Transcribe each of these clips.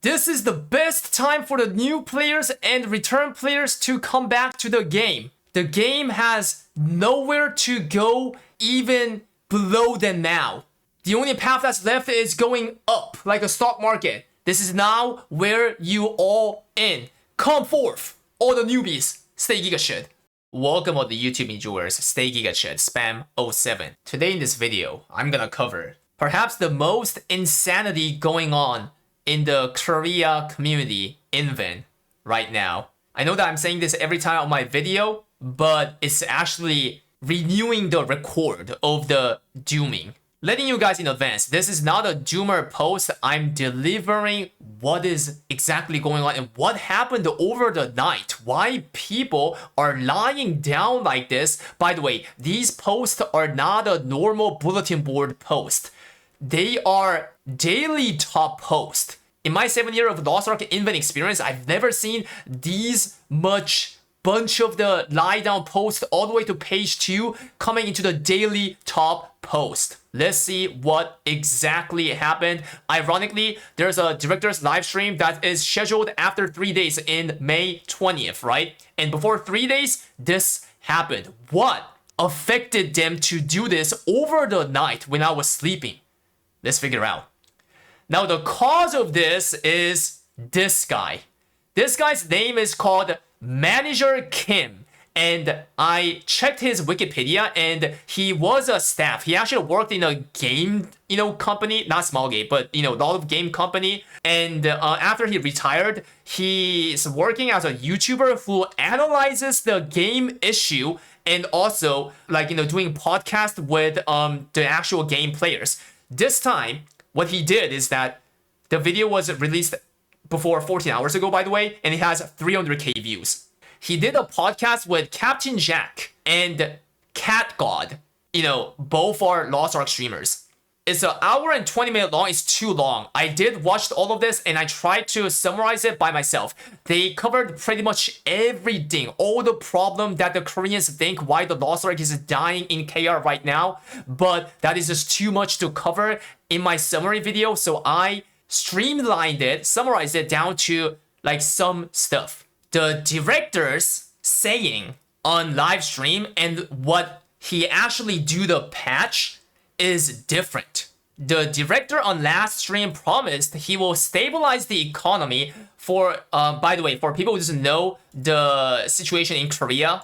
This is the best time for the new players and return players to come back to the game. The game has nowhere to go even below than now. The only path that's left is going up like a stock market. This is now where you all in. Come forth, all the newbies. Stay Giga shit. Welcome all the YouTube enjoyers, Stay Giga shit, Spam 07. Today in this video, I'm gonna cover perhaps the most insanity going on in the Korea community in right now. I know that I'm saying this every time on my video, but it's actually renewing the record of the dooming. Letting you guys in advance, this is not a doomer post. I'm delivering what is exactly going on and what happened over the night. Why people are lying down like this. By the way, these posts are not a normal bulletin board post. They are daily top posts. In my 7 year of Lost Ark Invent experience, I've never seen these much bunch of the lie down posts all the way to page 2 coming into the daily top post. Let's see what exactly happened. Ironically, there's a director's live stream that is scheduled after 3 days in May 20th, right? And before 3 days, this happened. What affected them to do this over the night when I was sleeping? Let's figure out. Now, the cause of this is this guy. This guy's name is called Manager Kim. And I checked his Wikipedia and he was a staff. He actually worked in a game, company, not small game, but, a lot of game company. And after he retired, he's working as a YouTuber who analyzes the game issue and also doing podcast with the actual game players. This time, what he did is that the video was released before 14 hours ago, by the way, and it has 300k views. He did a podcast with Captain Jack and Cat God. Both are Lost Ark streamers. It's an hour and 20-minute long. It's too long. I did watch all of this and I tried to summarize it by myself. They covered pretty much everything, all the problem that the Koreans think why the Lost Ark is dying in KR right now. But that is just too much to cover in my summary video. So I streamlined it, summarized it down to some stuff. The director's saying on live stream and what he actually do the patch is different. The director on last stream promised he will stabilize the economy for, by the way, for people who doesn't know the situation in Korea,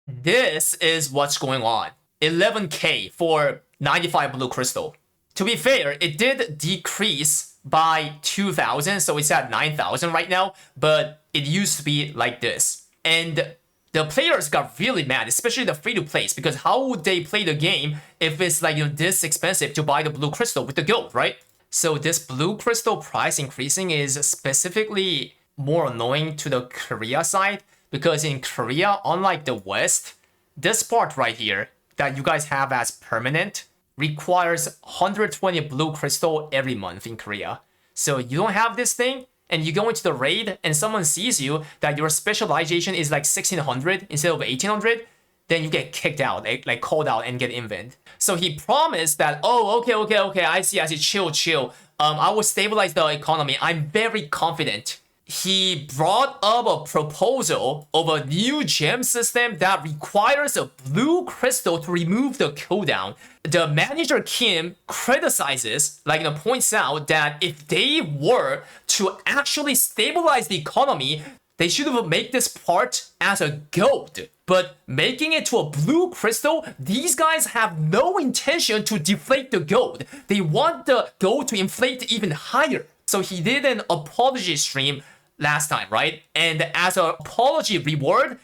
this is what's going on. 11k for 95 blue crystal. To be fair, it did decrease by 2,000, so it's at 9,000 right now, but it used to be like this. And the players got really mad, especially the free-to-plays, because how would they play the game if it's this expensive to buy the blue crystal with the gold, right? So this blue crystal price increasing is specifically more annoying to the Korea side, because in Korea, unlike the West, this part right here that you guys have as permanent requires 120 blue crystal every month in Korea. So you don't have this thing, and you go into the raid and someone sees you that your specialization is 1600 instead of 1800, then you get kicked out, called out and get invent. So he promised that, oh, okay, I see, chill. I will stabilize the economy. I'm very confident. He brought up a proposal of a new gem system that requires a blue crystal to remove the cooldown. The manager Kim criticizes, points out that if they were to actually stabilize the economy, they should have made this part as a gold. But making it to a blue crystal, these guys have no intention to deflate the gold. They want the gold to inflate even higher. So he did an apology stream last time, right? And as an apology reward,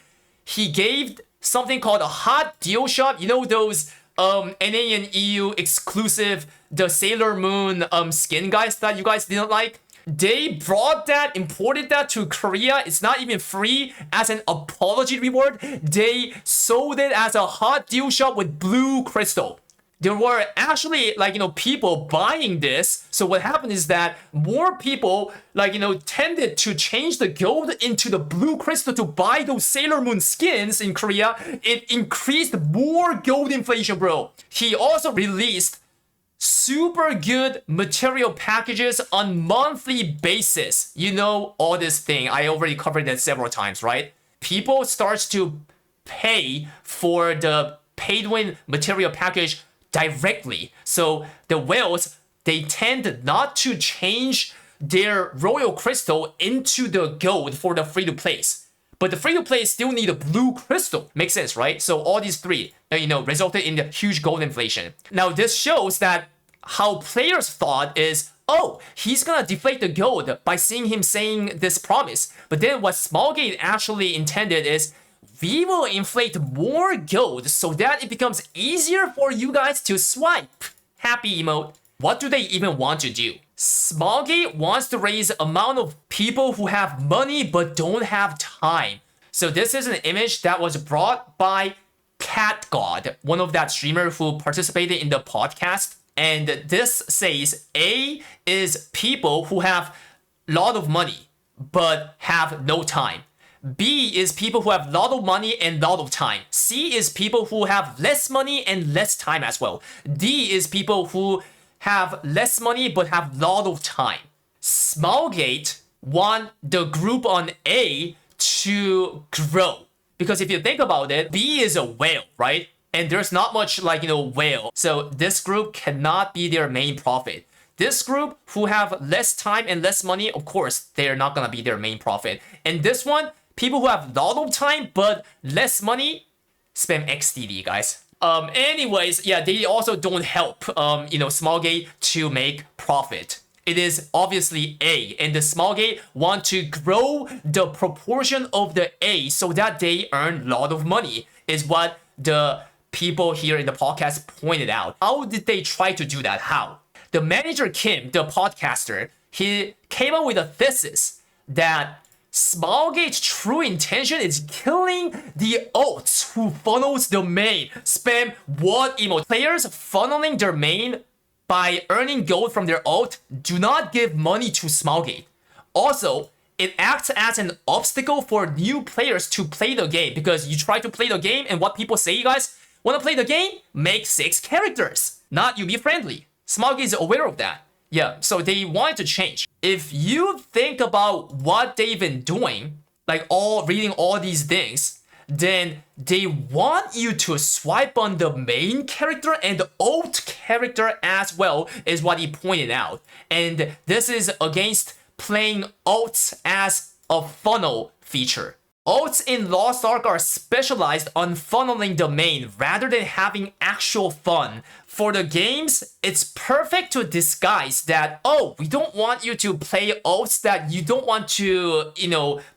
he gave something called a hot deal shop. Those NA and EU exclusive, the Sailor Moon skin guys that you guys didn't like? They brought that, imported that to Korea. It's not even free as an apology reward. They sold it as a hot deal shop with blue crystal. There were actually, people buying this. So what happened is that more people, tended to change the gold into the blue crystal to buy those Sailor Moon skins in Korea. It increased more gold inflation, bro. He also released super good material packages on monthly basis. You know all this thing. I already covered that several times, right? People starts to pay for the paid-win material package directly. So the whales, they tend not to change their royal crystal into the gold for the free-to-plays. But the free-to-play still need a blue crystal. Makes sense, right? So all these three, resulted in the huge gold inflation. Now this shows that how players thought is, oh, he's gonna deflate the gold by seeing him saying this promise. But then what Smallgate actually intended is, we will inflate more gold so that it becomes easier for you guys to swipe. Happy emote. What do they even want to do? Smallgate wants to raise the amount of people who have money but don't have time. So this is an image that was brought by Cat God, one of that streamer who participated in the podcast. And this says A is people who have a lot of money but have no time. B is people who have a lot of money and a lot of time. C is people who have less money and less time as well. D is people who have less money but have a lot of time. Smallgate want the group on A to grow. Because if you think about it, B is a whale, right? And there's not much whale. So this group cannot be their main profit. This group who have less time and less money, of course, they're not gonna be their main profit. And this one, people who have a lot of time but less money, spam XDD, guys. Anyways, yeah, they also don't help, Smallgate to make profit. It is obviously A, and the Smallgate want to grow the proportion of the A so that they earn a lot of money, is what the people here in the podcast pointed out. How did they try to do that? How? The manager Kim, the podcaster, he came up with a thesis that Smallgate's true intention is killing the alts who funnels the main. Spam what emote? Players funneling their main by earning gold from their alt do not give money to Smallgate. Also, it acts as an obstacle for new players to play the game, because you try to play the game and what people say, you guys, wanna play the game? Make 6 characters, not UB friendly. Smallgate is aware of that. Yeah, so they wanted to change. If you think about what they've been doing, reading all these things, then they want you to swipe on the main character and the alt character as well, is what he pointed out. And this is against playing alts as a funnel feature. Alts in Lost Ark are specialized on funneling the main rather than having actual fun. For the games, it's perfect to disguise that, oh, we don't want you to play alts that you don't want to,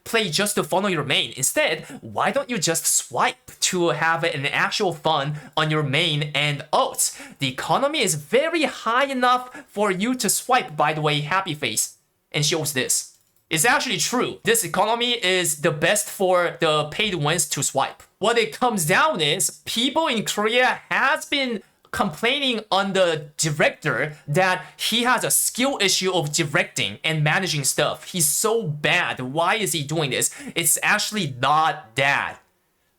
play just to funnel your main. Instead, why don't you just swipe to have an actual fun on your main and alts? The economy is very high enough for you to swipe, by the way, happy face, and shows this. It's actually true. This economy is the best for the paid wins to swipe. What it comes down is, people in Korea has been complaining on the director that he has a skill issue of directing and managing stuff. He's so bad. Why is he doing this? It's actually not that.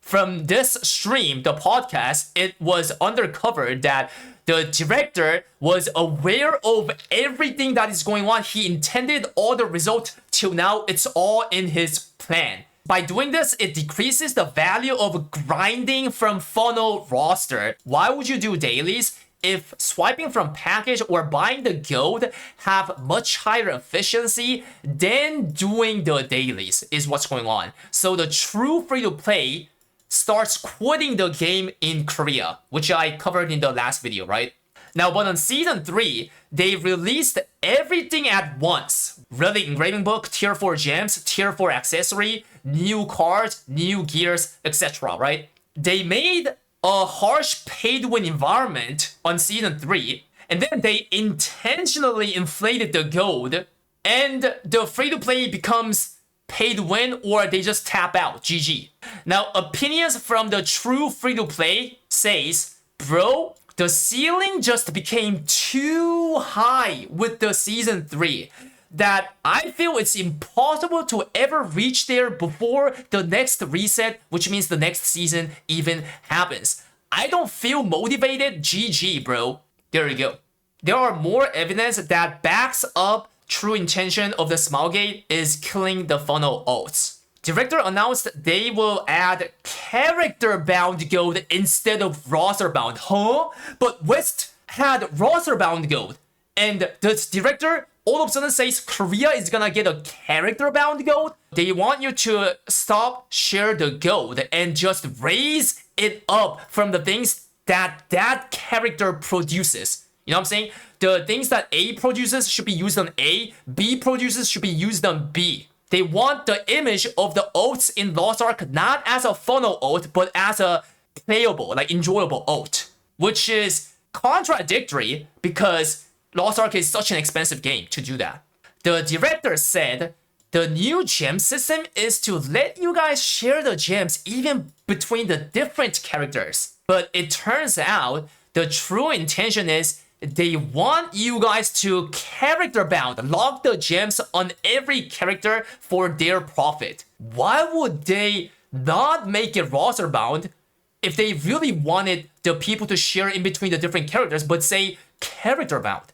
From this stream, the podcast, it was uncovered that the director was aware of everything that is going on. He intended all the results till now. It's all in his plan. By doing this, it decreases the value of grinding from funnel roster. Why would you do dailies if swiping from package or buying the gold have much higher efficiency than doing the dailies, is what's going on. So the true free-to-play starts quitting the game in Korea, which I covered in the last video, right? Now, but on Season 3, they released everything at once. Relic Engraving Book, Tier 4 gems, Tier 4 accessory, new cards, new gears, etc., right? They made a harsh pay-to-win environment on Season 3, and then they intentionally inflated the gold, and the free-to-play becomes pay to win, or they just tap out. GG. Now, opinions from the true free-to-play says, bro, the ceiling just became too high with the Season 3 that I feel it's impossible to ever reach there before the next reset, which means the next season even happens. I don't feel motivated. GG, bro. There you go. there are more evidence that backs up true intention of the Smilegate is killing the funnel alts. Director announced they will add character-bound gold instead of roster-bound. Huh? But West had roster-bound gold. And the director all of a sudden says Korea is gonna get a character-bound gold? They want you to stop share the gold and just raise it up from the things that character produces. You know what I'm saying? The things that A produces should be used on A, B produces should be used on B. They want the image of the ults in Lost Ark not as a funnel ult, but as a playable, like enjoyable ult. Which is contradictory because Lost Ark is such an expensive game to do that. The director said the new gem system is to let you guys share the gems even between the different characters. But it turns out the true intention is they want you guys to character bound, lock the gems on every character for their profit. Why would they not make it roster bound if they really wanted the people to share in between the different characters, but say character bound?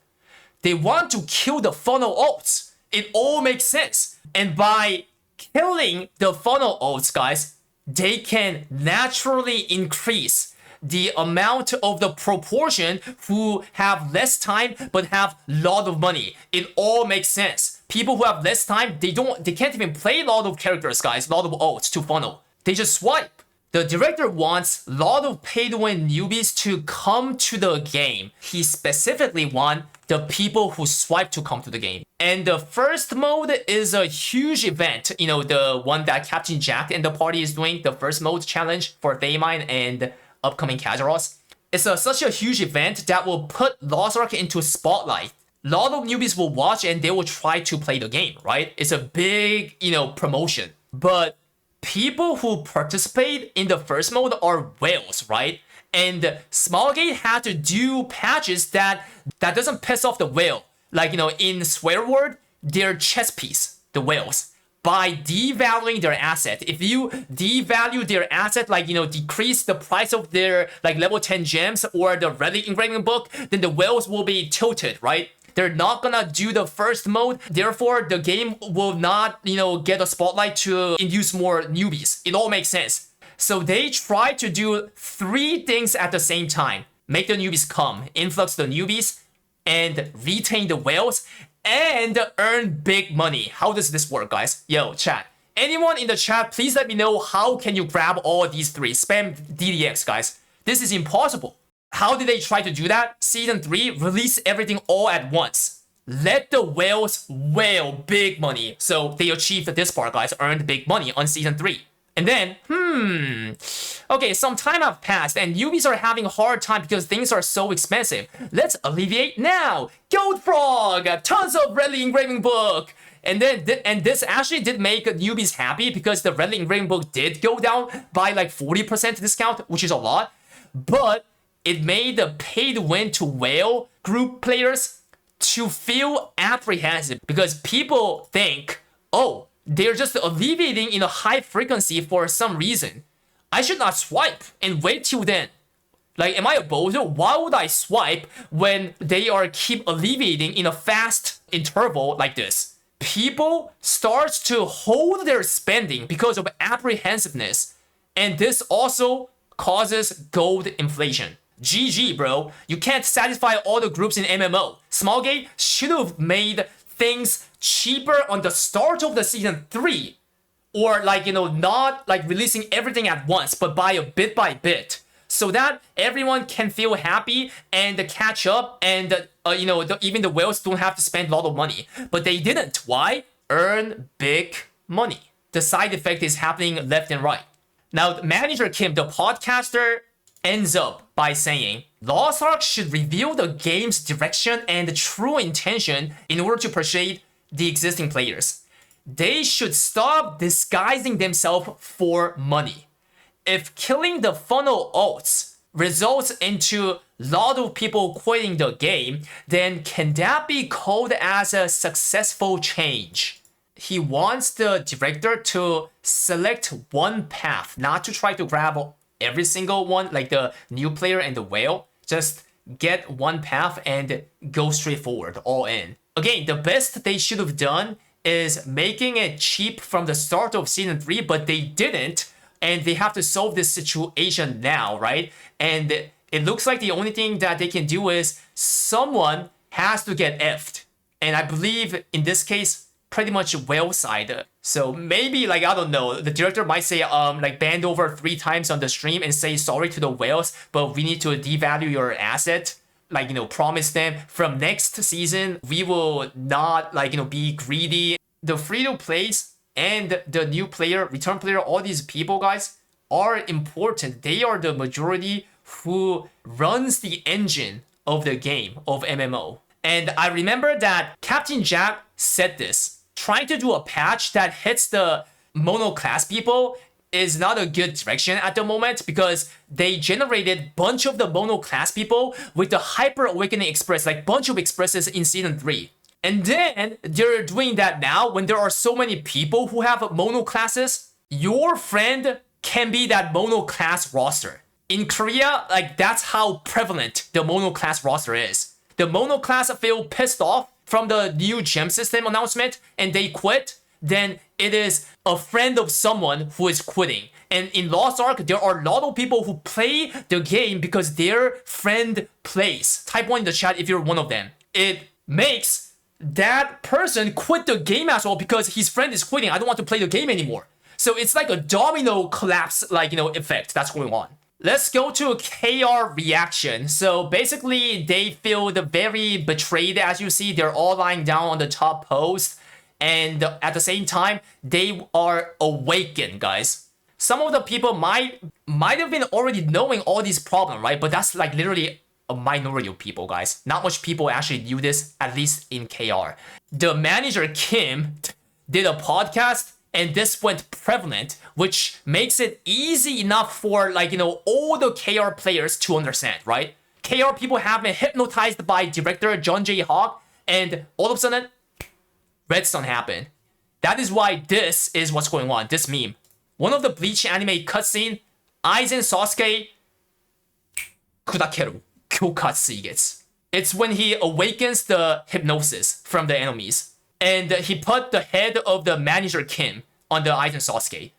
They want to kill the funnel ults. It all makes sense. And by killing the funnel ults, guys, they can naturally increase the amount of the proportion who have less time but have a lot of money. It all makes sense. People who have less time, they can't even play a lot of characters, guys, a lot of ults to funnel. They just swipe. The director wants a lot of pay-to-win newbies to come to the game. He specifically wants the people who swipe to come to the game. And the first mode is a huge event. You know, the one that Captain Jack and the party is doing, the first mode challenge for Daemon and upcoming Kazaros. It's such a huge event that will put Lost Ark into spotlight. A lot of newbies will watch and they will try to play the game, right? It's a big, promotion. But people who participate in the first mode are whales, right? And Smilegate had to do patches that doesn't piss off the whale. Like, in swear word, they're chess piece, the whales. By devaluing their asset. If you devalue their asset, like, decrease the price of their, like, level 10 gems or the relic engraving book, then the whales will be tilted, right? They're not gonna do the first mode. Therefore, the game will not, get a spotlight to induce more newbies. It all makes sense. So they try to do 3 things at the same time. Make the newbies come, influx the newbies, and retain the whales, and earn big money. How does this work, guys? Yo, chat. Anyone in the chat, please let me know how can you grab all these 3. Spam DDX, guys. This is impossible. How did they try to do that? Season 3, release everything all at once. Let the whales whale big money. So they achieved this part, guys. Earned big money on Season 3. And then, okay, some time have passed and newbies are having a hard time because things are so expensive. Let's alleviate now. Gold Frog, tons of relic engraving book. And then, this actually did make newbies happy because the relic engraving book did go down by like 40% discount, which is a lot. But it made the pay-to-win to whale group players to feel apprehensive because people think, oh, they're just alleviating in a high frequency for some reason. I should not swipe and wait till then. Like, am I a bozo? Why would I swipe when they are keep alleviating in a fast interval like this? People start to hold their spending because of apprehensiveness. And this also causes gold inflation. GG, bro. You can't satisfy all the groups in MMO. Smilegate should have made things cheaper on the start of the season 3, or like, not like releasing everything at once, but by a bit by bit, so that everyone can feel happy and catch up, and even the whales don't have to spend a lot of money. But they didn't. Why? Earn big money. The side effect is happening left and right. Now, Manager Kim, the podcaster, ends up by saying Lost Ark should reveal the game's direction and true intention in order to persuade the existing players. They should stop disguising themselves for money. If killing the funnel ults results into a lot of people quitting the game, then can that be called as a successful change? He wants the director to select one path, not to try to grab every single one, like the new player and the whale. Just get one path and go straight forward, all in. Again, the best they should have done is making it cheap from the start of season 3, but they didn't, and they have to solve this situation now, right? And it looks like the only thing that they can do is someone has to get effed. And I believe in this case, pretty much whale side. So maybe, like, I don't know, the director might say, like, bend over 3 times on the stream and say sorry to the whales, but we need to devalue your asset. Like, promise them from next season, we will not, like, be greedy. The free-to-plays and the new player, return player, all these people, guys, are important. They are the majority who runs the engine of the game, of MMO. And I remember that Captain Jack said this. Trying to do a patch that hits the mono class people is not a good direction at the moment because they generated bunch of the mono class people with the Hyper Awakening Express, like bunch of expresses in season 3. And then they're doing that now when there are so many people who have mono classes. Your friend can be that mono class roster. In Korea, like, that's how prevalent the mono class roster is. The mono class feel pissed off from the new gem system announcement and they quit, then it is a friend of someone who is quitting. And in Lost Ark, there are a lot of people who play the game because their friend plays. Type 1 in the chat if you're one of them. It makes that person quit the game as well because his friend is quitting. I don't want to play the game anymore. So it's like a domino collapse, like, effect that's going on. Let's go to a KR reaction. So basically, they feel very betrayed. As you see, they're all lying down on the top post. And at the same time, they are awakened, guys. Some of the people might have been already knowing all these problems, right? But that's like literally a minority of people, guys. Not much people actually knew this, at least in KR. The manager, Kim, did a podcast. And this went prevalent, which makes it easy enough for, like, all the KR players to understand, right? KR people have been hypnotized by director John J. Hawk, and all of a sudden, redstone happened. That is why this is what's going on, this meme. One of the Bleach anime cutscene, Aizen Sasuke, Kudakeru, Kyokatsu. It's when he awakens the hypnosis from the enemies. And he put the head of the manager Kim on the Aizen Sasuke.